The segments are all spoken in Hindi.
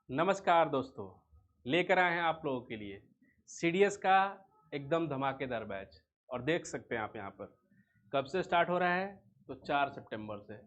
नमस्कार दोस्तों, लेकर आए हैं आप लोगों के लिए सीडीएस का एकदम धमाकेदार बैच। और देख सकते हैं आप यहाँ पर कब से स्टार्ट हो रहा है, तो 4 सितंबर से।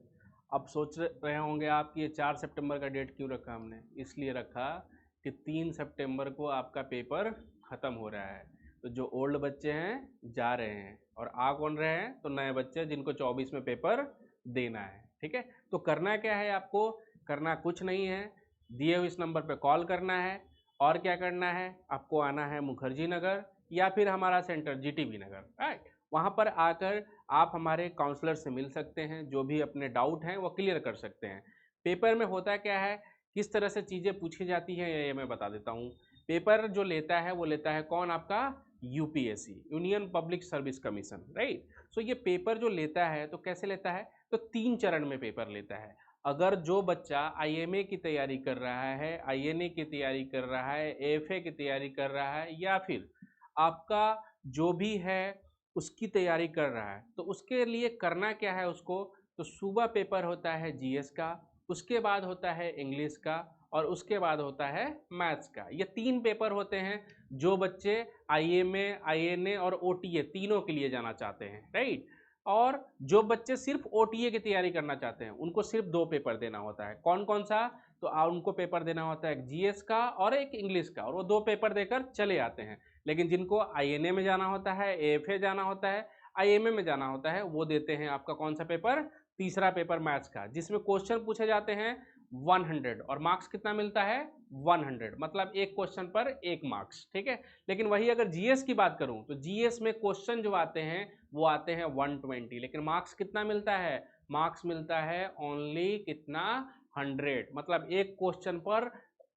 अब सोच रहे होंगे आप कि ये 4 सितंबर का डेट क्यों रखा हमने। इसलिए रखा कि 3 सितंबर को आपका पेपर ख़त्म हो रहा है। तो जो ओल्ड बच्चे हैं जा रहे हैं और आ कौन रहे हैं, तो नए बच्चे जिनको 24 में पेपर देना है। ठीक है, तो करना क्या है आपको, करना कुछ नहीं है, दिए हुए इस नंबर पे कॉल करना है। और क्या करना है, आपको आना है मुखर्जी नगर या फिर हमारा सेंटर जीटीबी नगर, राइट। वहाँ पर आकर आप हमारे काउंसलर से मिल सकते हैं, जो भी अपने डाउट हैं वो क्लियर कर सकते हैं। पेपर में होता क्या है, किस तरह से चीज़ें पूछी जाती हैं ये मैं बता देता हूँ। पेपर जो लेता है वो लेता है कौन, आपका UPSC, union public service commission, right. So ये पेपर जो लेता है तो कैसे लेता है, तो 3 चरण में पेपर लेता है। अगर जो बच्चा आईएमए की तैयारी कर रहा है, आईएनए की तैयारी कर रहा है, एएफए की तैयारी कर रहा है, या फिर आपका जो भी है उसकी तैयारी कर रहा है, तो उसके लिए करना क्या है उसको, तो सुबह पेपर होता है जीएस का, उसके बाद होता है इंग्लिश का, और उसके बाद होता है मैथ्स का। ये 3 पेपर होते हैं जो बच्चे आईएमए, आईएनए और ओटीए तीनों के लिए जाना चाहते हैं, राइट। और जो बच्चे सिर्फ ओटीए की तैयारी करना चाहते हैं उनको सिर्फ 2 पेपर देना होता है। कौन कौन सा, तो उनको पेपर देना होता है एक जीएस का और एक इंग्लिश का, और वो 2 पेपर देकर चले आते हैं। लेकिन जिनको आईएनए में जाना होता है, एएफए जाना होता है, आईएमए में जाना होता है, वो देते हैं आपका कौन सा पेपर, तीसरा पेपर मैथ्स का, जिसमें क्वेश्चन पूछे जाते हैं 100 और मार्क्स कितना मिलता है 100, मतलब एक क्वेश्चन पर 1 मार्क्स, ठीक है। लेकिन वही अगर जीएस की बात करूं तो जीएस में क्वेश्चन जो आते हैं वो आते हैं 120, लेकिन मार्क्स कितना मिलता है, मार्क्स मिलता है ओनली कितना 100, मतलब एक क्वेश्चन पर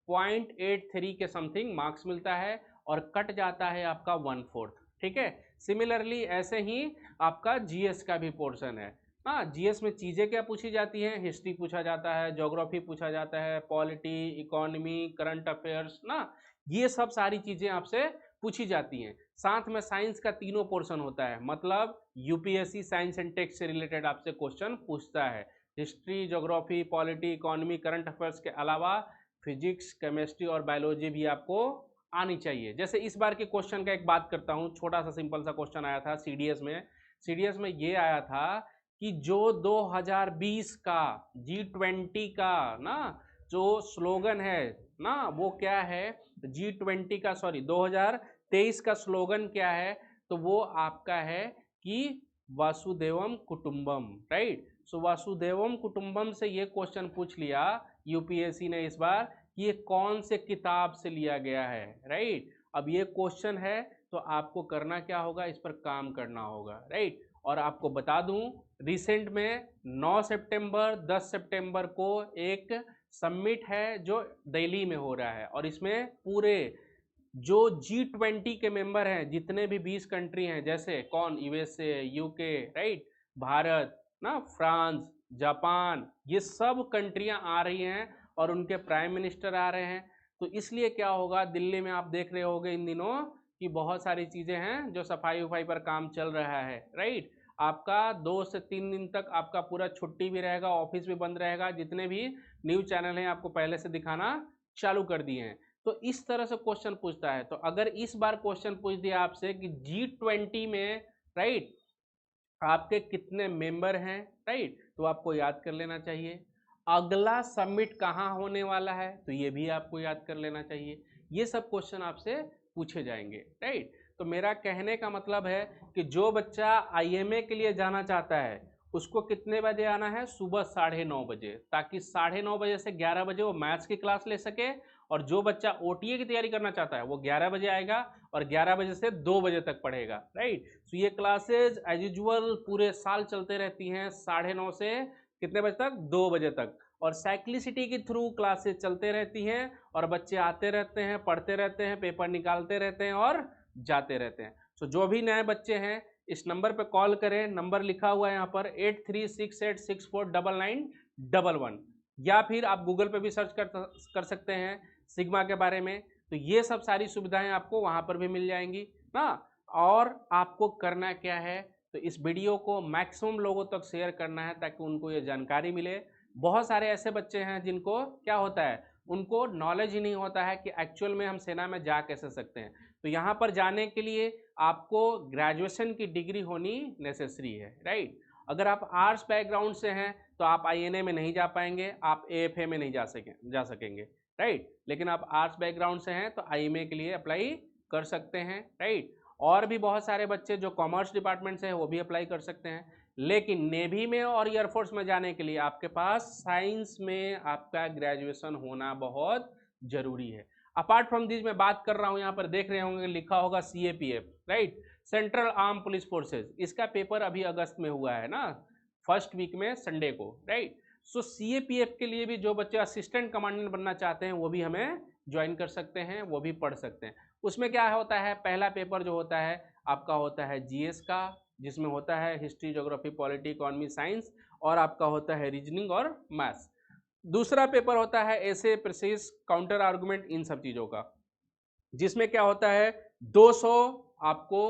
0.83 के समथिंग मार्क्स मिलता है और कट जाता है आपका 1/4, ठीक है। सिमिलरली ऐसे ही आपका जीएस का भी पोर्शन है। हाँ, जीएस में चीज़ें क्या पूछी जाती हैं, हिस्ट्री पूछा जाता है, ज्योग्राफी पूछा जाता है, पॉलिटी, इकोनॉमी, करंट अफेयर्स ना, ये सब सारी चीज़ें आपसे पूछी जाती हैं। साथ में साइंस का तीनों पोर्शन होता है, मतलब यूपीएससी साइंस एंड टेक्स से रिलेटेड आपसे क्वेश्चन पूछता है। History, geography, polity, economy, current affairs के अलावा फिजिक्स, केमिस्ट्री और बायोलॉजी भी आपको आनी चाहिए। जैसे इस बार के क्वेश्चन का एक बात करता हूँ, छोटा सा सिंपल सा क्वेश्चन आया था सीडीएस में ये आया था कि जो 2020 का G20 का ना जो स्लोगन है ना, वो क्या है, G20 का, सॉरी 2023 का स्लोगन क्या है, तो वो आपका है कि वासुदेवम कुटुंबम, राइट। सो वासुदेवम कुटुंबम से ये क्वेश्चन पूछ लिया यूपीएससी ने इस बार कि ये कौन से किताब से लिया गया है, राइट। अब ये क्वेश्चन है तो आपको करना क्या होगा, इस पर काम करना होगा, राइट। और आपको बता दूं, रिसेंट में 9 सितंबर 10 सितंबर को एक समिट है जो दिल्ली में हो रहा है, और इसमें पूरे जो G20 के मेंबर हैं, जितने भी 20 कंट्री हैं, जैसे कौन, यूएसए, यूके, राइट, भारत ना, फ्रांस, जापान, ये सब कंट्रियां आ रही हैं और उनके प्राइम मिनिस्टर आ रहे हैं। तो इसलिए क्या होगा, दिल्ली में आप देख रहे होंगे इन दिनों कि बहुत सारी चीज़ें हैं जो सफाई उफाई पर काम चल रहा है, राइट। आपका 2 से 3 दिन तक आपका पूरा छुट्टी भी रहेगा, ऑफिस भी बंद रहेगा, जितने भी न्यूज़ चैनल हैं आपको पहले से दिखाना चालू कर दिए हैं। तो इस तरह से क्वेश्चन पूछता है। तो अगर इस बार क्वेश्चन पूछ दिया आपसे कि G20 में, राइट, आपके कितने मेंबर हैं, राइट, तो आपको याद कर लेना चाहिए। अगला समिट कहाँ होने वाला है, तो ये भी आपको याद कर लेना चाहिए। ये सब क्वेश्चन आपसे पूछे जाएंगे, राइट। तो मेरा कहने का मतलब है कि जो बच्चा आईएमए के लिए जाना चाहता है उसको कितने बजे आना है, सुबह 9:30 बजे, ताकि 9:30 बजे से 11 बजे वो मैथ्स की क्लास ले सके। और जो बच्चा ओटीए की तैयारी करना चाहता है वो 11 बजे आएगा और 11 बजे से 2 बजे तक पढ़ेगा, राइट। तो ये क्लासेज एज यूजुअल पूरे साल चलते रहती हैं, 9:30 से कितने बजे तक, 2 बजे तक। और साइक्लिसिटी के थ्रू क्लासेज चलते रहती हैं और बच्चे आते रहते हैं, पढ़ते रहते हैं, पेपर निकालते रहते हैं और जाते रहते हैं। सो जो भी नए बच्चे हैं इस नंबर पे कॉल करें, नंबर लिखा हुआ है यहाँ पर 8368649911, या फिर आप गूगल पे भी सर्च कर सकते हैं सिग्मा के बारे में। तो ये सब सारी सुविधाएं आपको वहाँ पर भी मिल जाएंगी ना। और आपको करना क्या है, तो इस वीडियो को मैक्सिमम लोगों तक शेयर करना है ताकि उनको ये जानकारी मिले। बहुत सारे ऐसे बच्चे हैं जिनको क्या होता है, उनको नॉलेज ही नहीं होता है कि एक्चुअल में हम सेना में जा कैसे सकते हैं। तो यहाँ पर जाने के लिए आपको ग्रेजुएशन की डिग्री होनी नेसेसरी है, राइट। अगर आप आर्ट्स बैकग्राउंड से हैं तो आप आईएनए में नहीं जा पाएंगे, आप एएफए में नहीं जा सकेंगे, राइट। लेकिन आप आर्ट्स बैकग्राउंड से हैं तो आईएमए के लिए अप्लाई कर सकते हैं, राइट। और भी बहुत सारे बच्चे जो कॉमर्स डिपार्टमेंट से हैं वो भी अप्लाई कर सकते हैं। लेकिन नेवी में और एयरफोर्स में जाने के लिए आपके पास साइंस में आपका ग्रेजुएशन होना बहुत जरूरी है। अपार्ट फ्रॉम दिस मैं बात कर रहा हूँ, यहाँ पर देख रहे होंगे लिखा होगा CAPF, right, central arm police forces. इसका पेपर अभी अगस्त में हुआ है ना, फर्स्ट वीक में संडे को, राइट। सो CAPF के लिए भी जो बच्चे असिस्टेंट कमांडेंट बनना चाहते हैं वो भी हमें ज्वाइन कर सकते हैं, वो भी पढ़ सकते हैं। उसमें क्या होता है, पहला पेपर जो होता है आपका होता है GS का, जिसमें होता है history, geography, polity, economy, science, और आपका होता है रीजनिंग और मैथ्स। दूसरा पेपर होता है ऐसे प्रेसिस, काउंटर आर्गुमेंट, इन सब चीज़ों का, जिसमें क्या होता है 200 आपको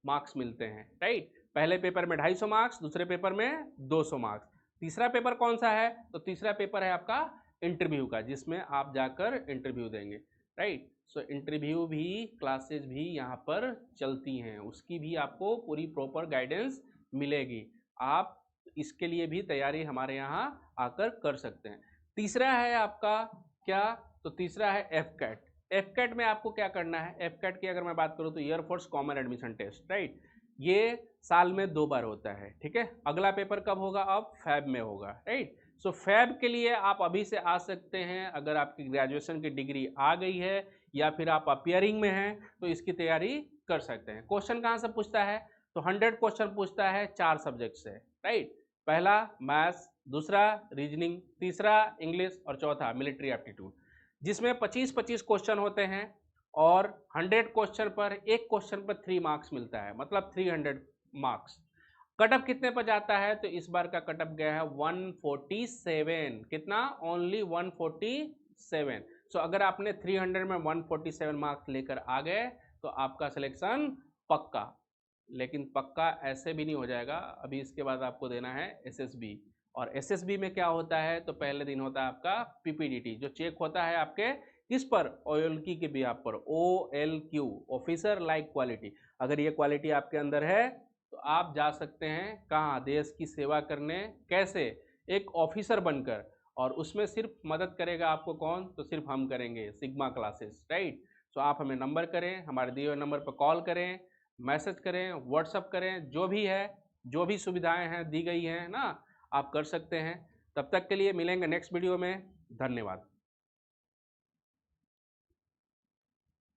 मार्क्स मिलते हैं, राइट। पहले पेपर में 250 मार्क्स, दूसरे पेपर में 200 मार्क्स। तीसरा पेपर कौन सा है, तो तीसरा पेपर है आपका इंटरव्यू का, जिसमें आप जाकर इंटरव्यू देंगे, राइट। सो इंटरव्यू भी, क्लासेज भी यहाँ पर चलती हैं, उसकी भी आपको पूरी प्रॉपर गाइडेंस मिलेगी। आप इसके लिए भी तैयारी हमारे यहाँ आकर कर सकते हैं। तीसरा है आपका क्या, तो तीसरा है FCAT। FCAT में आपको क्या करना है, FCAT की अगर मैं बात करूँ तो air force common admission test, right. ये साल में 2 बार होता है, ठीक है। अगला पेपर कब होगा, अब फैब में होगा, राइट। सो फैब के लिए आप अभी से आ सकते हैं, अगर आपकी ग्रेजुएशन की डिग्री आ गई है या फिर आप अपियरिंग में हैं तो इसकी तैयारी कर सकते हैं। क्वेश्चन कहाँ से पूछता है, तो 100 क्वेश्चन पूछता है 4 सब्जेक्ट से, राइट। पहला मैथ्स, दूसरा रीजनिंग, तीसरा इंग्लिश और चौथा मिलिट्री एप्टीट्यूड, जिसमें 25-25 क्वेश्चन होते हैं और 100 क्वेश्चन पर एक क्वेश्चन पर 3 मार्क्स मिलता है, मतलब 300 मार्क्स। कटअप कितने पर जाता है, तो इस बार का कटअप गया है 147, कितना, ओनली 147। सो अगर आपने 300 में 147 मार्क्स लेकर आ गए तो आपका सिलेक्शन पक्का। लेकिन पक्का ऐसे भी नहीं हो जाएगा, अभी इसके बाद आपको देना है SSB, और SSB में क्या होता है, तो पहले दिन होता है आपका PPDT, जो चेक होता है आपके किस पर, OLQ के बिहाफ पर, OLQ, ऑफिसर लाइक क्वालिटी। अगर ये क्वालिटी आपके अंदर है तो आप जा सकते हैं कहाँ, देश की सेवा करने, कैसे, एक ऑफिसर बनकर। और उसमें सिर्फ मदद करेगा आपको कौन, तो सिर्फ हम करेंगे, सिग्मा क्लासेस, राइट। सो आप हमें नंबर करें, हमारे दिए हुए नंबर पर कॉल करें, मैसेज करें, व्हाट्सअप करें, जो भी है, जो भी सुविधाएं हैं दी गई हैं ना, आप कर सकते हैं। तब तक के लिए मिलेंगे नेक्स्ट वीडियो में, धन्यवाद।